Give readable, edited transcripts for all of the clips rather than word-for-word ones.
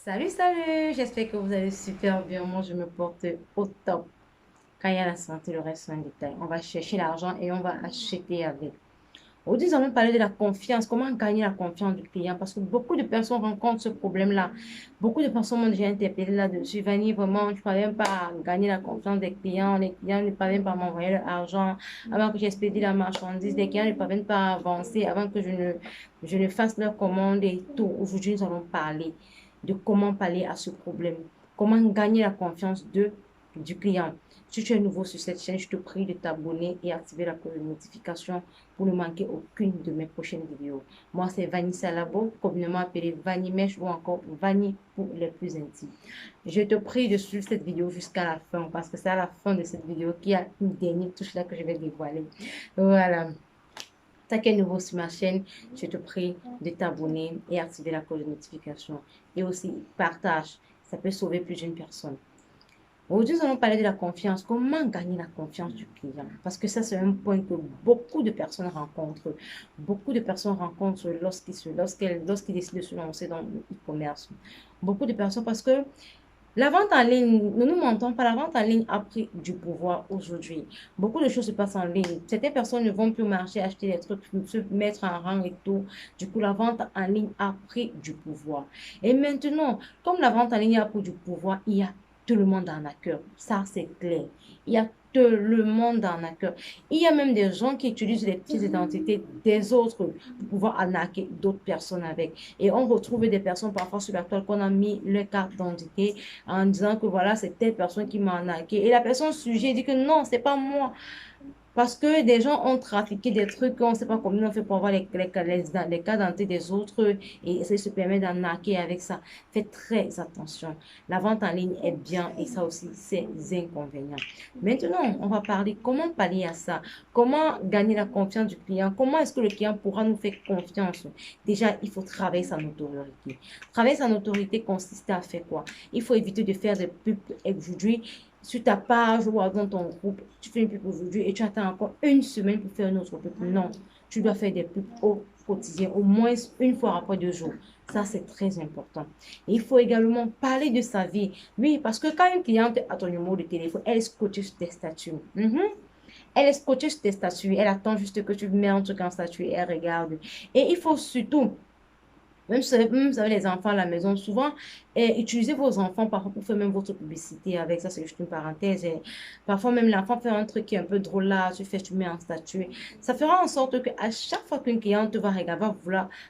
Salut, salut! J'espère que vous allez super bien. Moi, je me porte au top. Quand il y a la santé, le reste, c'est un détail. On va chercher l'argent et on va acheter avec. Aujourd'hui, nous allons parler de la confiance. Comment gagner la confiance du client? Parce que beaucoup de personnes rencontrent ce problème-là. Beaucoup de personnes m'ont déjà interpellé là-dessus. Vanny, vraiment, tu ne parviens pas à gagner la confiance des clients. Les clients ne parviennent pas à m'envoyer leur argent avant que j'expédie la marchandise. Les clients ne parviennent pas à avancer avant que je ne fasse leur commande et tout. Aujourd'hui, nous allons parler de comment parler à ce problème. Comment gagner la confiance du client. Si tu es nouveau sur cette chaîne, je te prie de t'abonner et activer la cloche de notification pour ne manquer aucune de mes prochaines vidéos. Moi, c'est Vanessa Labo, communément appelée Vanny Mèche ou encore Vanny pour les plus intimes. Je te prie de suivre cette vidéo jusqu'à la fin parce que c'est à la fin de cette vidéo qu'il y a une dernière touche là que je vais dévoiler. Voilà. Si tu es nouveau sur ma chaîne, je te prie de t'abonner et activer la cloche de notification. Et aussi, partage. Ça peut sauver plus d'une personne. Aujourd'hui, nous allons parler de la confiance. Comment gagner la confiance du client? Parce que ça, c'est un point que beaucoup de personnes rencontrent. Beaucoup de personnes rencontrent lorsqu'ils décident de se lancer dans le e-commerce. Beaucoup de personnes, parce que la vente en ligne, ne nous mentons pas, la vente en ligne a pris du pouvoir aujourd'hui. Beaucoup de choses se passent en ligne. Certaines personnes ne vont plus marcher, acheter des trucs, se mettre en rang et tout. Du coup, la vente en ligne a pris du pouvoir. Et maintenant, comme la vente en ligne a pris du pouvoir, il y a tout le monde en a cœur. Ça, c'est clair. Il y a tout le monde en a cœur. Il y a même des gens qui utilisent les pièces d'identité des autres pour pouvoir arnaquer d'autres personnes avec. Et on retrouve des personnes parfois sur la toile qu'on a mis leur carte d'identité en disant que voilà, c'est telle personne qui m'a arnaqué. Et la personne sujet dit que non, c'est pas moi. Parce que des gens ont trafiqué des trucs, on ne sait pas comment on fait pour avoir les cas d'identité des autres et ça se permet d'arnaquer avec ça. Faites très attention. La vente en ligne est bien et ça aussi, c'est inconvénients. Maintenant, on va parler comment pallier à ça. Comment gagner la confiance du client. Comment est-ce que le client pourra nous faire confiance? Déjà, il faut travailler sa notoriété. Travailler sa notoriété consiste à faire quoi? Il faut éviter de faire des pubs aujourd'hui sur ta page ou dans ton groupe, tu fais une pub aujourd'hui et tu attends encore une semaine pour faire une autre pub. Non, tu dois faire des pubs au quotidien, au moins une fois après 2 jours. Ça, c'est très important. Et il faut également parler de sa vie. Oui, parce que quand une cliente a ton numéro de téléphone, elle est scotchée sur tes statuts. Elle est scotchée sur tes statuts. Elle attend juste que tu mets un truc en statut et elle regarde. Et il faut surtout même vous avez les enfants à la maison, souvent, utilisez vos enfants parfois pour faire même votre publicité avec ça, c'est juste une parenthèse. Et parfois, même l'enfant fait un truc qui est un peu drôle là, tu mets en statut. Ça fera en sorte que à chaque fois qu'une cliente va regarder,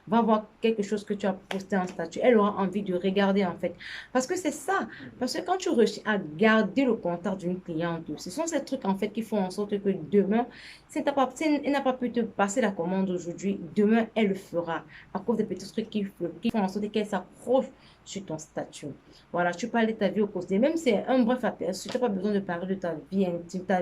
va voir quelque chose que tu as posté en statut, elle aura envie de regarder en fait. Parce que c'est ça. Parce que quand tu réussis à garder le contact d'une cliente, ce sont ces trucs en fait qui font en sorte que demain, si elle n'a pas pu te passer la commande aujourd'hui, demain, elle le fera à cause des petits trucs qui font en sorte qu'elle s'accroche sur ton statut. Voilà, tu parles de ta vie au quotidien. Même si c'est un bref aperçu, tu n'as pas besoin de parler de ta vie intime, ta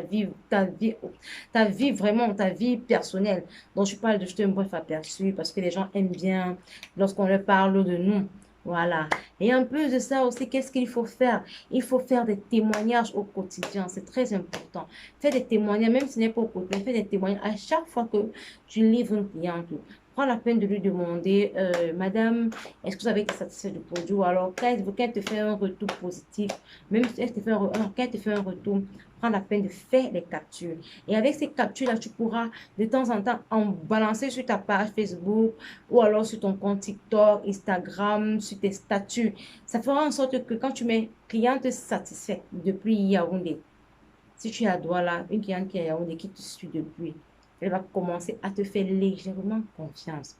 vie vraiment, ta vie personnelle. Donc, je parle de juste un bref aperçu parce que les gens aiment bien lorsqu'on leur parle de nous. Voilà. Et en plus de ça aussi, qu'est-ce qu'il faut faire? Il faut faire des témoignages au quotidien. C'est très important. Fais des témoignages, même si ce n'est pas au quotidien, fais des témoignages à chaque fois que tu livres une cliente. Prends la peine de lui demander, Madame, est-ce que vous avez été satisfait du produit? Ou alors, quand elle te fait un retour positif, même si elle te fait quand elle te fait un retour, prends la peine de faire les captures. Et avec ces captures-là, tu pourras de temps en temps en balancer sur ta page Facebook ou alors sur ton compte TikTok, Instagram, sur tes statuts. Ça fera en sorte que quand tu mets cliente satisfaite depuis Yaoundé, si tu es à Douala, une cliente qui est à Yaoundé qui te suit depuis, elle va commencer à te faire légèrement confiance.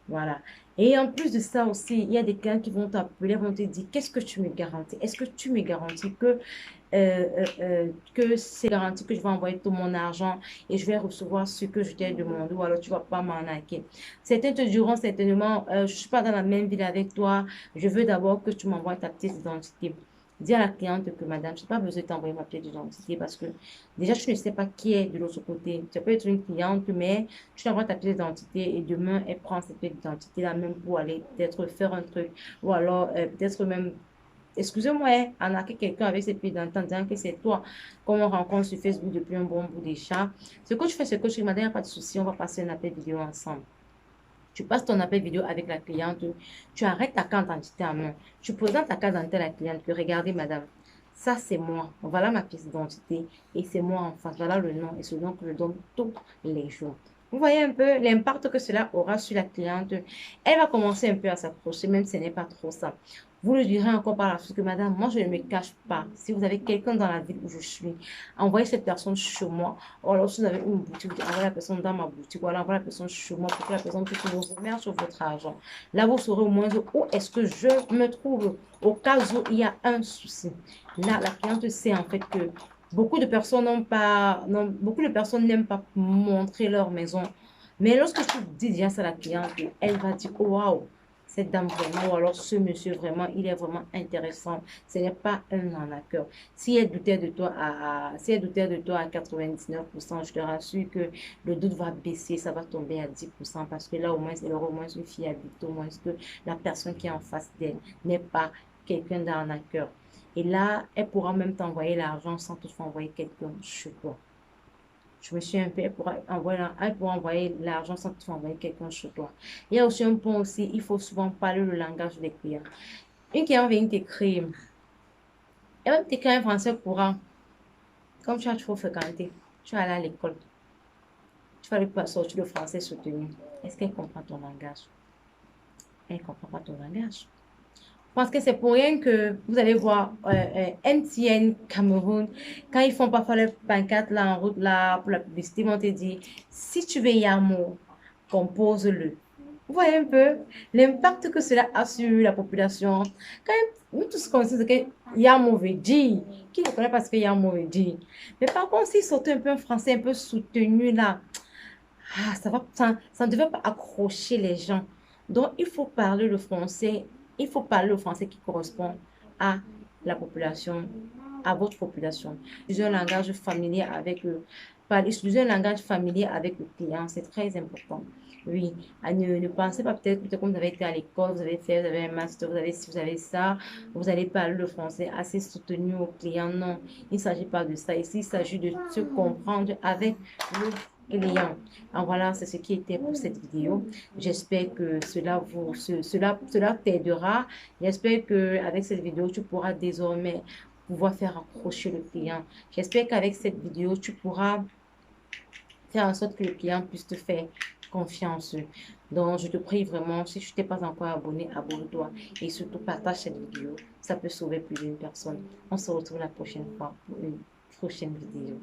Voilà. Et en plus de ça aussi, il y a des clients qui vont t'appeler, vont te dire, qu'est-ce que tu me garantis? Est-ce que tu me garantis que c'est garanti que je vais envoyer tout mon argent et je vais recevoir ce que je t'ai demandé ou alors tu vas pas m'arnaquer? Certains te diront certainement, je suis pas dans la même ville avec toi, je veux d'abord que tu m'envoies ta pièce d'identité. Dis à la cliente que madame, je n'ai pas besoin de t'envoyer ma pièce d'identité parce que déjà, tu ne sais pas qui est de l'autre côté. Ça peut être une cliente, mais tu envoies ta pièce d'identité et demain, elle prend cette pièce d'identité-là même pour aller peut-être faire un truc ou alors peut-être même, excusez-moi, arnaquer quelqu'un avec cette pièce d'identité en disant que c'est toi qu'on rencontre sur Facebook depuis un bon bout déjà. Ce que tu fais, ce que tu dis, madame, il n'y a pas de souci, on va passer un appel vidéo ensemble. Tu passes ton appel vidéo avec la cliente, tu arrêtes ta carte d'identité en main, tu présentes ta carte d'identité à la cliente, que regardez madame, ça c'est moi, voilà ma pièce d'identité et c'est moi en face, voilà le nom et ce nom que je donne tous les jours. Vous voyez un peu l'impact que cela aura sur la cliente. Elle va commencer un peu à s'approcher, même si ce n'est pas trop ça. Vous le direz encore par la suite que madame, moi je ne me cache pas. Si vous avez quelqu'un dans la ville où je suis, envoyez cette personne chez moi. Ou alors si vous avez une boutique, envoyez la personne dans ma boutique. Ou alors envoyez la personne chez moi pour que la personne puisse vous remercier sur votre argent. Là, vous saurez au moins où est-ce que je me trouve au cas où il y a un souci. Là, la cliente sait en fait que beaucoup de personnes n'aiment pas montrer leur maison. Mais lorsque tu dis déjà ça à la cliente, elle va dire, oh, waouh, cette dame vraiment, ou alors ce monsieur vraiment, il est vraiment intéressant. Ce n'est pas un arnaqueur. Si elle doutait de toi si elle doutait de toi à 99%, je te rassure que le doute va baisser, ça va tomber à 10% parce que là, au moins, elle aura au moins une fiabilité, au moins que la personne qui est en face d'elle n'est pas quelqu'un d'arnaqueur. Et là, elle pourra même t'envoyer l'argent sans toutefois envoyer quelqu'un chez toi. Je me suis un peu, elle pourra envoyer l'argent sans toutefois envoyer quelqu'un chez toi. Il y a aussi un point aussi, il faut souvent parler le langage des clients. Une cliente vient t'écrire, elle va t'écrire un français courant, comme tu as trop fréquenté. Tu vas aller à l'école, tu vas lui sortir le français soutenu. Est-ce qu'elle comprend ton langage? Elle ne comprend pas ton langage. Parce que c'est pour rien que vous allez voir MTN Cameroun, quand ils font parfois les pancartes là en route là pour la publicité, ils vont te dire, si tu veux Yamo, compose-le. Vous voyez un peu l'impact que cela a sur la population. Quand nous tous connaissons ce que Yamo veut dire, qui ne connaît pas ce que Yamo veut dire. Mais par contre, s'ils sortent un peu un français un peu soutenu là, ça ne devait pas accrocher les gens. Donc, il faut parler le français. Il faut parler le français qui correspond à la population, à votre population. Utiliser un langage familier avec utiliser un langage familier avec le client, c'est très important. Oui, ne pensez pas peut-être que comme vous avez été à l'école, vous avez un master, vous avez ci, vous avez ça, vous allez parler le français assez soutenu au client. Non, il ne s'agit pas de ça. Ici, il s'agit de se comprendre avec le client. Alors voilà, c'est ce qui était pour cette vidéo. J'espère que cela t'aidera. J'espère que avec cette vidéo, tu pourras désormais pouvoir faire accrocher le client. J'espère qu'avec cette vidéo, tu pourras faire en sorte que le client puisse te faire confiance. Donc, je te prie vraiment, si tu t'es pas encore abonné, abonne-toi et surtout partage cette vidéo. Ça peut sauver plus d'une personne. On se retrouve la prochaine fois pour une prochaine vidéo.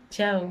Ciao!